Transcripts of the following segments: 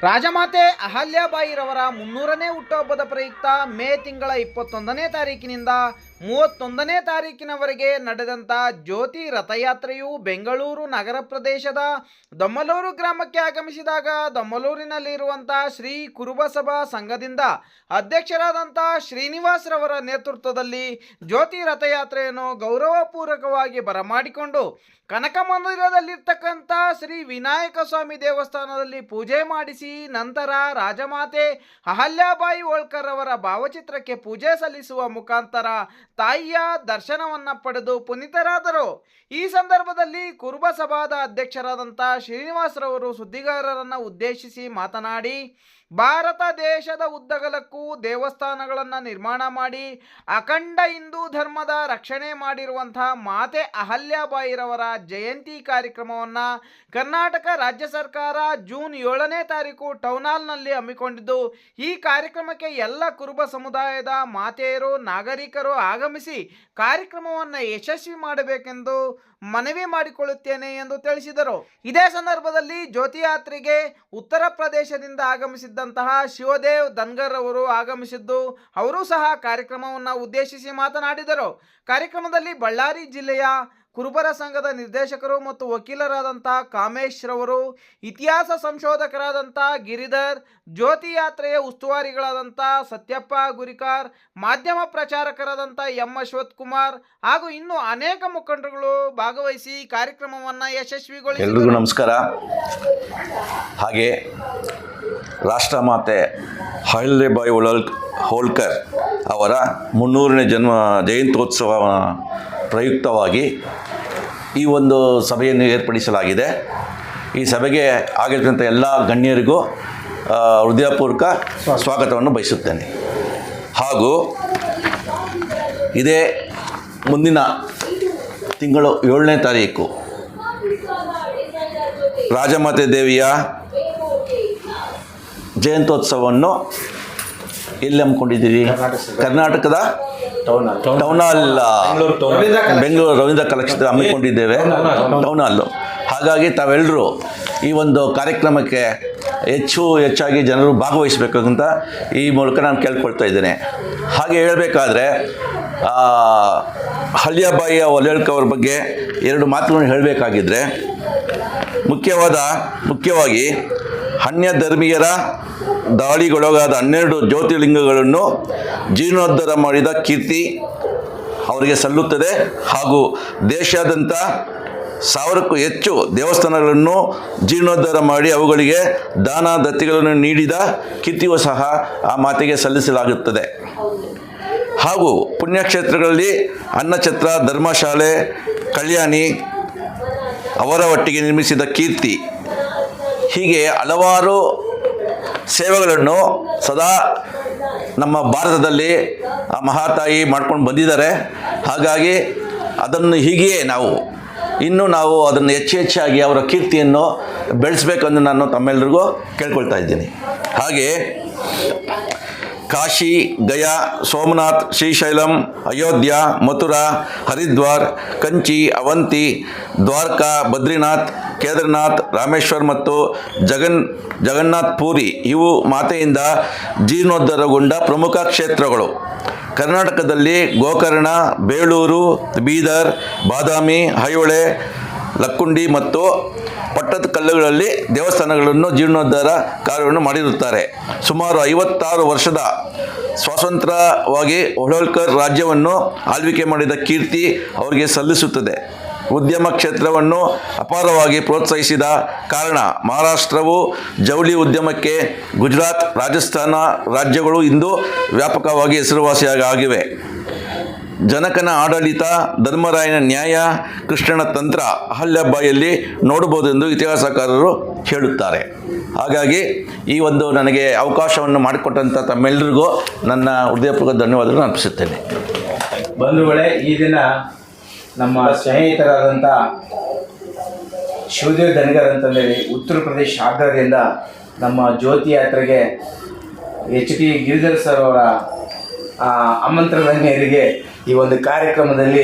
ರಾಜಮಾತೆ ಅಹಲ್ಯಾಬಾಯಿರವರ 300ನೇ ಹುಟ್ಟುಹಬ್ಬದ ಪ್ರಯುಕ್ತ ಮೇ ತಿಂಗಳ 21ನೇ ತಾರೀಕಿನಿಂದ 31ನೇ ತಾರೀಕಿನವರೆಗೆ ನಡೆದಂಥ ಜ್ಯೋತಿ ರಥಯಾತ್ರೆಯು ಬೆಂಗಳೂರು ನಗರ ಪ್ರದೇಶದ ದೊಮ್ಮಲೂರು ಗ್ರಾಮಕ್ಕೆ ಆಗಮಿಸಿದಾಗ ದೊಮ್ಮಲೂರಿನಲ್ಲಿರುವಂಥ ಶ್ರೀ ಕುರುಬಸಭಾ ಸಂಘದಿಂದ ಅಧ್ಯಕ್ಷರಾದಂಥ ಶ್ರೀನಿವಾಸರವರ ನೇತೃತ್ವದಲ್ಲಿ ಜ್ಯೋತಿ ರಥಯಾತ್ರೆಯನ್ನು ಗೌರವಪೂರ್ವಕವಾಗಿ ಬರಮಾಡಿಕೊಂಡು ಕನಕ ಮಂದಿರದಲ್ಲಿರ್ತಕ್ಕಂಥ ಶ್ರೀ ವಿನಾಯಕ ಸ್ವಾಮಿ ದೇವಸ್ಥಾನದಲ್ಲಿ ಪೂಜೆ ಮಾಡಿಸಿ ನಂತರ ರಾಜಮಾತೆ ಅಹಲ್ಯಾಬಾಯಿ ಹೋಳ್ಕರ್ ಅವರ ಭಾವಚಿತ್ರಕ್ಕೆ ಪೂಜೆ ಸಲ್ಲಿಸುವ ಮುಖಾಂತರ ತಾಯಿಯ ದರ್ಶನವನ್ನು ಪಡೆದು ಪುನೀತರಾದರು. ಈ ಸಂದರ್ಭದಲ್ಲಿ ಕುರುಬಸಭಾದ ಅಧ್ಯಕ್ಷರಾದಂಥ ಶ್ರೀನಿವಾಸರವರು ಸುದ್ದಿಗಾರರನ್ನು ಉದ್ದೇಶಿಸಿ ಮಾತನಾಡಿ, ಭಾರತ ದೇಶದ ಉದ್ದಗಲಕ್ಕೂ ದೇವಸ್ಥಾನಗಳನ್ನು ನಿರ್ಮಾಣ ಮಾಡಿ ಅಖಂಡ ಹಿಂದೂ ಧರ್ಮದ ರಕ್ಷಣೆ ಮಾಡಿರುವಂತಹ ಮಾತೆ ಅಹಲ್ಯಾಬಾಯಿರವರ ಜಯಂತಿ ಕಾರ್ಯಕ್ರಮವನ್ನು ಕರ್ನಾಟಕ ರಾಜ್ಯ ಸರ್ಕಾರ ಜೂನ್ 7ನೇ ತಾರೀಕು ಟೌನ್ ಹಾಲ್ನಲ್ಲಿ ಹಮ್ಮಿಕೊಂಡಿದ್ದು, ಈ ಕಾರ್ಯಕ್ರಮಕ್ಕೆ ಎಲ್ಲ ಕುರುಬ ಸಮುದಾಯದ ಮಾತೆಯರು ನಾಗರಿಕರು ಆಗಮಿಸಿ ಕಾರ್ಯಕ್ರಮವನ್ನು ಯಶಸ್ವಿ ಮಾಡಬೇಕೆಂದು ಮನವಿ ಮಾಡಿಕೊಳ್ಳುತ್ತೇನೆ ಎಂದು ತಿಳಿಸಿದರು. ಇದೇ ಸಂದರ್ಭದಲ್ಲಿ ಜ್ಯೋತಿ ಯಾತ್ರೆಗೆ ಉತ್ತರ ಪ್ರದೇಶದಿಂದ ಆಗಮಿಸಿದ್ದಂತಹ ಶಿವದೇವ್ ಧನ್ಗರ್ ಅವರು ಆಗಮಿಸಿದ್ದು, ಅವರು ಸಹ ಕಾರ್ಯಕ್ರಮವನ್ನು ಉದ್ದೇಶಿಸಿ ಮಾತನಾಡಿದರು. ಕಾರ್ಯಕ್ರಮದಲ್ಲಿ ಬಳ್ಳಾರಿ ಜಿಲ್ಲೆಯ ಕುರುಬರ ಸಂಘದ ನಿರ್ದೇಶಕರು ಮತ್ತು ವಕೀಲರಾದಂತಹ ಕಾಮೇಶ್ ರವರು, ಇತಿಹಾಸ ಸಂಶೋಧಕರಾದಂಥ ಗಿರಿಧರ್, ಜ್ಯೋತಿ ಯಾತ್ರೆಯ ಉಸ್ತುವಾರಿಗಳಾದಂಥ ಸತ್ಯಪ್ಪ ಗುರಿಕಾರ್, ಮಾಧ್ಯಮ ಪ್ರಚಾರಕರಾದಂಥ ಎಂ ಅಶ್ವಥ್ ಕುಮಾರ್ ಹಾಗೂ ಇನ್ನೂ ಅನೇಕ ಮುಖಂಡರುಗಳು ಭಾಗವಹಿಸಿ ಕಾರ್ಯಕ್ರಮವನ್ನು ಯಶಸ್ವಿಗೊಳಿಸಿದರು. ಎಲ್ರಿಗೂ ನಮಸ್ಕಾರ. ಹಾಗೆ ರಾಷ್ಟ್ರಮಾತೆ ಅಹಲ್ಯಾಬಾಯಿ ಹೋಳ್ಕರ್ ಅವರ 300ನೇ ಜಯಂತ್ಯೋತ್ಸವ ಪ್ರಯುಕ್ತವಾಗಿ ಈ ಒಂದು ಸಭೆಯನ್ನು ಏರ್ಪಡಿಸಲಾಗಿದೆ. ಈ ಸಭೆಗೆ ಆಗಿರ್ತಕ್ಕಂಥ ಎಲ್ಲ ಗಣ್ಯರಿಗೂ ಹೃದಯಪೂರ್ವಕ ಸ್ವಾಗತವನ್ನು ಬಯಸುತ್ತೇನೆ. ಹಾಗೂ ಇದೇ ಮುಂದಿನ ತಿಂಗಳು 7ನೇ ತಾರೀಕು ರಾಜಮಾತೆ ದೇವಿಯ ಜಯಂತ್ಯೋತ್ಸವವನ್ನು ಎಲ್ಲಿ ಹಮ್ಮಿಕೊಂಡಿದ್ದೀರಿ? ಕರ್ನಾಟಕದ ಟೌನ್ ಹಾಲ್, ಬೆಂಗಳೂರು ರವೀಂದ್ರ ಕಲಾಕ್ಷೇತ್ರ ಹಮ್ಮಿಕೊಂಡಿದ್ದೇವೆ, ಟೌನ್ ಹಾಲು. ಹಾಗಾಗಿ ತಾವೆಲ್ಲರೂ ಈ ಒಂದು ಕಾರ್ಯಕ್ರಮಕ್ಕೆ ಹೆಚ್ಚಾಗಿ ಜನರು ಭಾಗವಹಿಸಬೇಕಂತ ಈ ಮೂಲಕ ನಾನು ಕೇಳ್ಕೊಳ್ತಾ ಇದ್ದೇನೆ. ಹಾಗೆ ಹೇಳಬೇಕಾದ್ರೆ ಅಹಲ್ಯಾಬಾಯಿ ಹೋಳ್ಕರ್ ಅವ್ರ ಬಗ್ಗೆ 2 ಮಾತುಗಳನ್ನು ಹೇಳಬೇಕಾಗಿದ್ದರೆ, ಮುಖ್ಯವಾಗಿ ಅನ್ಯ ಧರ್ಮೀಯರ ದಾಳಿಗೊಳಗಾದ 12 ಜ್ಯೋತಿರ್ಲಿಂಗಗಳನ್ನು ಜೀರ್ಣೋದ್ಧಾರ ಮಾಡಿದ ಕೀರ್ತಿ ಅವರಿಗೆ ಸಲ್ಲುತ್ತದೆ. ಹಾಗೂ ದೇಶಾದ್ಯಂತ 1000ಕ್ಕೂ ಹೆಚ್ಚು ದೇವಸ್ಥಾನಗಳನ್ನು ಜೀರ್ಣೋದ್ಧಾರ ಮಾಡಿ ಅವುಗಳಿಗೆ ದಾನ ದತ್ತಿಗಳನ್ನು ನೀಡಿದ ಕೀರ್ತಿಯೂ ಸಹ ಆ ಮಾತೆಗೆ ಸಲ್ಲಿಸಲಾಗುತ್ತದೆ. ಹಾಗೂ ಪುಣ್ಯಕ್ಷೇತ್ರಗಳಲ್ಲಿ ಅನ್ನಛತ್ರ, ಧರ್ಮಶಾಲೆ, ಕಲ್ಯಾಣಿ ಅವರ ಒಟ್ಟಿಗೆ ನಿರ್ಮಿಸಿದ ಕೀರ್ತಿ, ಹೀಗೆ ಹಲವಾರು ಸೇವೆಗಳನ್ನು ಸದಾ ನಮ್ಮ ಭಾರತದಲ್ಲಿ ಆ ಮಹಾತಾಯಿ ಮಾಡ್ಕೊಂಡು ಬಂದಿದ್ದಾರೆ. ಹಾಗಾಗಿ ಅದನ್ನು ಹೀಗೆಯೇ ನಾವು ಅದನ್ನು ಹೆಚ್ಚಾಗಿ ಅವರ ಕೀರ್ತಿಯನ್ನು ಬೆಳೆಸಬೇಕೆಂದು ನಾನು ತಮ್ಮೆಲ್ಲರಿಗೂ ಕೇಳ್ಕೊಳ್ತಾ ಇದ್ದೀನಿ. ಹಾಗೆ ಕಾಶಿ, ಗಯಾ, ಸೋಮನಾಥ್, ಶ್ರೀಶೈಲಂ, ಅಯೋಧ್ಯ, ಮಥುರಾ, ಹರಿದ್ವಾರ್, ಕಂಚಿ, ಅವಂತಿ, ದ್ವಾರಕಾ, ಬದ್ರಿನಾಥ್, ಕೇದಾರ್ನಾಥ್, ರಾಮೇಶ್ವರ್ ಮತ್ತು ಜಗನ್ನಾಥ್ ಪುರಿ ಇವು ಮಾತೆಯಿಂದ ಜೀರ್ಣೋದ್ಧಾರಗೊಂಡ ಪ್ರಮುಖ ಕ್ಷೇತ್ರಗಳು. ಕರ್ನಾಟಕದಲ್ಲಿ ಗೋಕರ್ಣ, ಬೇಳೂರು, ಬೀದರ್, ಬಾದಾಮಿ, ಐಹೊಳೆ, ಲಕ್ಕುಂಡಿ ಮತ್ತು ಪಟ್ಟದಕಲ್ಲುಗಳಲ್ಲಿ ದೇವಸ್ಥಾನಗಳನ್ನು ಜೀರ್ಣೋದ್ಧಾರ ಕಾರ್ಯವನ್ನು ಮಾಡಿರುತ್ತಾರೆ. ಸುಮಾರು 56 ವರ್ಷದ ಸ್ವಾತಂತ್ರ್ಯವಾಗಿ ಹೋಳ್ಕರ್ ರಾಜ್ಯವನ್ನು ಆಳ್ವಿಕೆ ಮಾಡಿದ ಕೀರ್ತಿ ಅವರಿಗೆ ಸಲ್ಲಿಸುತ್ತದೆ. ಉದ್ಯಮ ಕ್ಷೇತ್ರವನ್ನು ಅಪಾರವಾಗಿ ಪ್ರೋತ್ಸಾಹಿಸಿದ ಕಾರಣ ಮಹಾರಾಷ್ಟ್ರವು ಜವಳಿ ಉದ್ಯಮಕ್ಕೆ ಗುಜರಾತ್, ರಾಜಸ್ಥಾನ ರಾಜ್ಯಗಳು ಇಂದು ವ್ಯಾಪಕವಾಗಿ ಹೆಸರುವಾಸಿಯಾಗಿವೆ. ಜನಕನ ಆಡಳಿತ, ಧರ್ಮರಾಯನ ನ್ಯಾಯ, ಕೃಷ್ಣನ ತಂತ್ರ ಅಹಲ್ಯಾಬಾಯಿಯಲ್ಲಿ ನೋಡಬಹುದೆಂದು ಇತಿಹಾಸಕಾರರು ಹೇಳುತ್ತಾರೆ. ಹಾಗಾಗಿ ಈ ಒಂದು ನನಗೆ ಅವಕಾಶವನ್ನು ಮಾಡಿಕೊಟ್ಟಂಥ ತಮ್ಮೆಲ್ಲರಿಗೂ ನನ್ನ ಹೃದಯಪೂರ್ವಕ ಧನ್ಯವಾದಗಳನ್ನು ಅರ್ಪಿಸುತ್ತೇನೆ. ಬಂಧುಗಳೇ, ಈ ದಿನ ನಮ್ಮ ಸ್ನೇಹಿತರಾದಂಥ ಶಿವದೇವ್ ಧನ್ಗರ್ ಅಂತಂದೇಳಿ ಉತ್ತರ ಪ್ರದೇಶ ಆಗ್ರಾದಿಂದ ನಮ್ಮ ಜ್ಯೋತಿ ಯಾತ್ರೆಗೆ HP ಗಿರಿಧರ್ ಸರ್ ಅವರ ಆಮಂತ್ರಣದ ಮೇರೆಗೆ ಈ ಒಂದು ಕಾರ್ಯಕ್ರಮದಲ್ಲಿ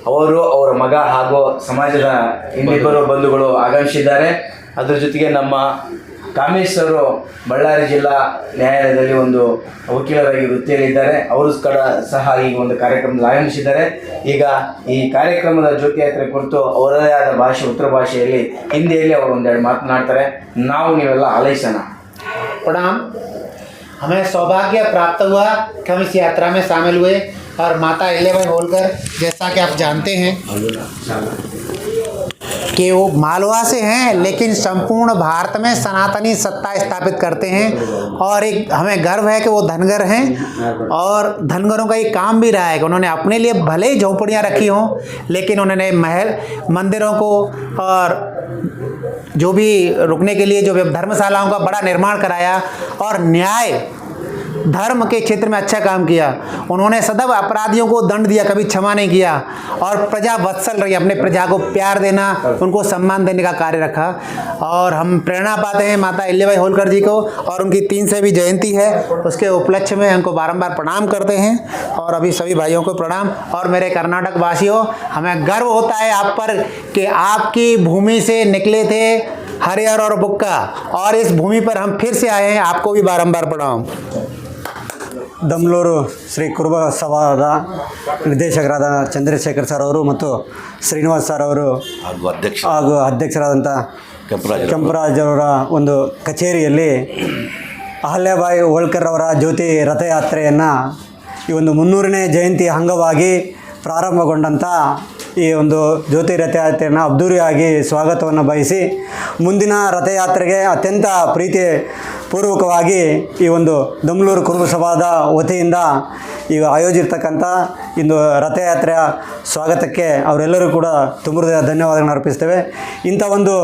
ಅವರು, ಅವರ ಮಗ ಹಾಗೂ ಸಮಾಜದ ಇನ್ನಿಬ್ಬರು ಬಂಧುಗಳು ಆಗಮಿಸಿದ್ದಾರೆ. ಅದರ ಜೊತೆಗೆ ನಮ್ಮ ಕಾಮೇಶ್ ಅವರು ಬಳ್ಳಾರಿ ಜಿಲ್ಲಾ ನ್ಯಾಯಾಲಯದಲ್ಲಿ ಒಂದು ವಕೀಲರಾಗಿ ವೃತ್ತಿಯಲ್ಲಿದ್ದಾರೆ. ಅವರು ಸಹ ಈ ಒಂದು ಕಾರ್ಯಕ್ರಮದಲ್ಲಿ ಆಗಮಿಸಿದ್ದಾರೆ. ಈಗ ಈ ಕಾರ್ಯಕ್ರಮದ ಜ್ಯೋತಿ ಯಾತ್ರೆ ಕುರಿತು ಅವರದೇ ಆದ ಭಾಷೆ, ಉತ್ತರ ಭಾಷೆಯಲ್ಲಿ, ಹಿಂದಿಯಲ್ಲಿ ಅವರು ಒಂದೆರಡು ಮಾತನಾಡ್ತಾರೆ. ನಾವು ನೀವೆಲ್ಲ ಆಲೈಸೋಣ. प्रणाम। हमें सौभाग्य प्राप्त हुआ कि हम इस यात्रा में शामिल हुए और माता अहिल्याबाई होलकर, जैसा कि आप जानते हैं कि वो मालवा से हैं, लेकिन संपूर्ण भारत में सनातनी सत्ता स्थापित करते हैं। और एक हमें गर्व है कि वो धनगर हैं और धनगरों का ये काम भी रहा है कि उन्होंने अपने लिए भले ही झोंपड़ियाँ रखी हों, लेकिन उन्होंने महल, मंदिरों को और जो भी रुकने के लिए जो धर्मशालाओं का बड़ा निर्माण कराया और न्याय धर्म के क्षेत्र में अच्छा काम किया। उन्होंने सदैव अपराधियों को दंड दिया, कभी क्षमा नहीं किया और प्रजा वत्सल रही, अपने प्रजा को प्यार देना, उनको सम्मान देने का कार्य रखा। और हम प्रेरणा पाते हैं माता अहिल्याबाई होलकर जी को, और उनकी 300वीं जयंती है, उसके उपलक्ष्य में उनको बारंबार प्रणाम करते हैं। और अभी सभी भाइयों को प्रणाम। और मेरे कर्नाटक वासियों, हमें गर्व होता है आप पर कि आपकी भूमि से निकले थे हरिहर और बुक्का, और इस भूमि पर हम फिर से आए हैं। आपको भी बारंबार प्रणाम। ದಮ್ಲೂರು ಶ್ರೀ ಕುರುಬ ಸಭಾದ ನಿರ್ದೇಶಕರಾದ ಚಂದ್ರಶೇಖರ್ ಸರ್ ಅವರು ಮತ್ತು ಶ್ರೀನಿವಾಸ್ ಸರ್ ಅವರು ಹಾಗೂ ಅಧ್ಯಕ್ಷರಾದಂಥ ಕೆಂಪರಾಜ್ ಅವರ ಒಂದು ಕಚೇರಿಯಲ್ಲಿ ಅಹಲ್ಯಾಬಾಯಿ ಹೋಳ್ಕರ್ ಅವರ ಜ್ಯೋತಿ ರಥಯಾತ್ರೆಯನ್ನು ಈ ಒಂದು 300ನೇ ಜಯಂತಿ ಅಂಗವಾಗಿ ಪ್ರಾರಂಭಗೊಂಡಂಥ ಈ ಒಂದು ಜ್ಯೋತಿ ರಥಯಾತ್ರೆಯನ್ನು ಅದ್ಧೂರಿಯಾಗಿ ಸ್ವಾಗತವನ್ನು ಬಯಸಿ, ಮುಂದಿನ ರಥಯಾತ್ರೆಗೆ ಅತ್ಯಂತ ಪ್ರೀತಿ ಪೂರ್ವಕವಾಗಿ ಈ ಒಂದು ದಮ್ಲೂರು ಕುರುಬ ಸಭಾದ ವತಿಯಿಂದ ಈಗ ಆಯೋಜಿರ್ತಕ್ಕಂಥ ಇಂದು ರಥಯಾತ್ರೆಯ ಸ್ವಾಗತಕ್ಕೆ ಅವರೆಲ್ಲರೂ ಕೂಡ ತುಂಬ ಧನ್ಯವಾದಗಳನ್ನು ಅರ್ಪಿಸ್ತೇವೆ. ಇಂಥ ಒಂದು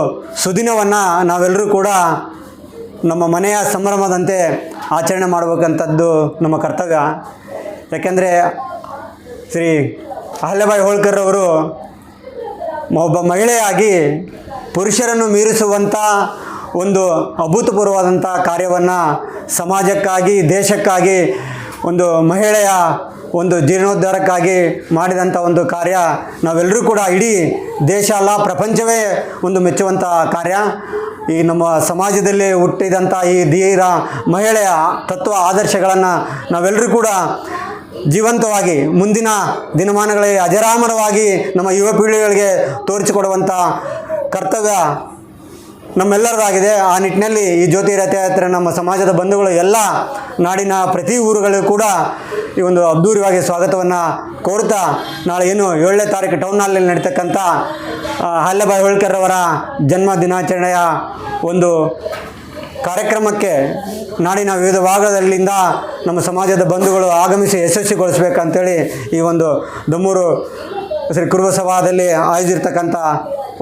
ಸುದಿನವನ್ನು ನಾವೆಲ್ಲರೂ ಕೂಡ ನಮ್ಮ ಮನೆಯ ಸಂಭ್ರಮದಂತೆ ಆಚರಣೆ ಮಾಡಬೇಕಂಥದ್ದು ನಮ್ಮ ಕರ್ತವ್ಯ. ಯಾಕೆಂದರೆ ಶ್ರೀ ಅಹಲ್ಯಾಬಾಯಿ ಹೋಳ್ಕರ್ ಅವರು ಒಬ್ಬ ಮಹಿಳೆಯಾಗಿ ಪುರುಷರನ್ನು ಮೀರಿಸುವಂಥ ಒಂದು ಅಭೂತಪೂರ್ವವಾದಂಥ ಕಾರ್ಯವನ್ನು ಸಮಾಜಕ್ಕಾಗಿ, ದೇಶಕ್ಕಾಗಿ, ಒಂದು ಮಹಿಳೆಯ ಒಂದು ಜೀರ್ಣೋದ್ಧಾರಕ್ಕಾಗಿ ಮಾಡಿದಂಥ ಒಂದು ಕಾರ್ಯ ನಾವೆಲ್ಲರೂ ಕೂಡ, ಇಡೀ ದೇಶ ಅಲ್ಲ ಪ್ರಪಂಚವೇ ಒಂದು ಮೆಚ್ಚುವಂಥ ಕಾರ್ಯ. ಈ ನಮ್ಮ ಸಮಾಜದಲ್ಲಿ ಹುಟ್ಟಿದಂಥ ಈ ಧೀರ ಮಹಿಳೆಯ ತತ್ವ ಆದರ್ಶಗಳನ್ನು ನಾವೆಲ್ಲರೂ ಕೂಡ ಜೀವಂತವಾಗಿ ಮುಂದಿನ ದಿನಮಾನಗಳಿಗೆ ಅಜರಾಮರವಾಗಿ ನಮ್ಮ ಯುವ ಪೀಳಿಗೆಗಳಿಗೆ ತೋರಿಸಿಕೊಡುವಂಥ ಕರ್ತವ್ಯ ನಮ್ಮೆಲ್ಲರದಾಗಿದೆ. ಆ ನಿಟ್ಟಿನಲ್ಲಿ ಈ ಜ್ಯೋತಿ ರಥಯಾತ್ರೆ ನಮ್ಮ ಸಮಾಜದ ಬಂಧುಗಳು ಎಲ್ಲ ನಾಡಿನ ಪ್ರತಿ ಊರುಗಳಿಗೂ ಕೂಡ ಈ ಒಂದು ಅದ್ಧೂರಿಯಾಗಿ ಸ್ವಾಗತವನ್ನು ಕೋರುತ್ತಾ, ನಾಳೆ ಏನು 7ನೇ ತಾರೀಕು ಟೌನ್ ಹಾಲ್ನಲ್ಲಿ ನಡೀತಕ್ಕಂಥ ಅಹಲ್ಯಾಬಾಯಿ ಹೋಳ್ಕರ್ ಅವರ ಜನ್ಮ ದಿನಾಚರಣೆಯ ಒಂದು ಕಾರ್ಯಕ್ರಮಕ್ಕೆ ನಾಡಿನ ವಿವಿಧ ಭಾಗದಲ್ಲಿಂದ ನಮ್ಮ ಸಮಾಜದ ಬಂಧುಗಳು ಆಗಮಿಸಿ ಯಶಸ್ವಿಗೊಳಿಸಬೇಕಂತೇಳಿ ಈ ಒಂದು ದಮ್ಮೂರು ಶ್ರೀ ಕುರುಬ ಸಭಾದಲ್ಲಿ ಆಯೋಜಿರ್ತಕ್ಕಂಥ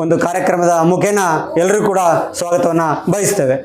ಒಂದು ಕಾರ್ಯಕ್ರಮದ ಮುಖೇನ ಎಲ್ಲರೂ ಕೂಡ ಸ್ವಾಗತವನ್ನು ಬಯಸ್ತೇವೆ.